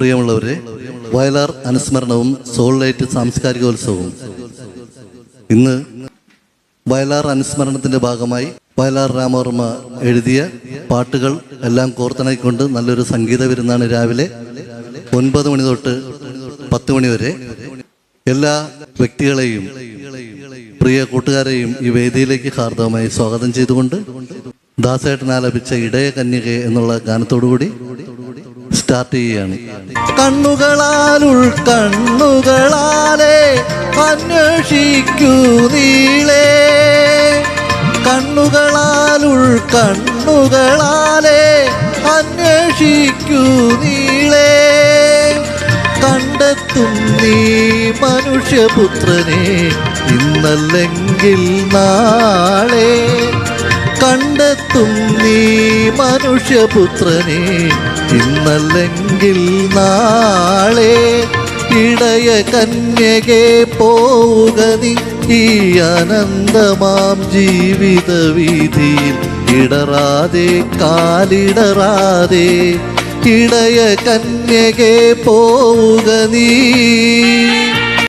പ്രിയമുള്ളവരെ, വയലാർ അനുസ്മരണവും സോൾലൈറ്റ് സാംസ്കാരികോത്സവവും. ഇന്ന് വയലാർ അനുസ്മരണത്തിൻ്റെ ഭാഗമായി വയലാർ രാമവർമ്മ എഴുതിയ പാട്ടുകൾ എല്ലാം കോർത്തിണക്കിക്കൊണ്ട് നല്ലൊരു സംഗീത വിരുന്നാണ് രാവിലെ 9 മണി തൊട്ട് 10 മണി വരെ. എല്ലാ വ്യക്തികളെയും പ്രിയ കൂട്ടുകാരെയും ഈ വേദിയിലേക്ക് ഹാർദവമായി സ്വാഗതം ചെയ്തുകൊണ്ട് ദാസേട്ടൻ ആലപിച്ച ഇടയ കന്യകെ എന്നുള്ള ഗാനത്തോടുകൂടി സ്റ്റാർട്ട് ചെയ്യുകയാണ്. കണ്ണുകളാൽ ഉൾക്കണ്ണുകളാലേ അന്വേഷിക്കൂ നീളേ, കണ്ണുകളാൽ ഉൾക്കണ്ണുകളാലേ അന്വേഷിക്കൂ നീളേ, കണ്ടെത്തും നീ മനുഷ്യപുത്രനെ ഇന്നല്ലെങ്കിൽ നാളെ, കണ്ടെത്തും നീ മനുഷ്യപുത്രനെ ഇന്നല്ലെങ്കിൽ നാളെ. ഇടയ കന്യകെ പോവുക നീ ഈ അനന്തമാം ജീവിത വീതിയിൽ, ഇടറാതെ കാലിടറാതെ. ഇടയ കന്യകെ പോവുക നീ.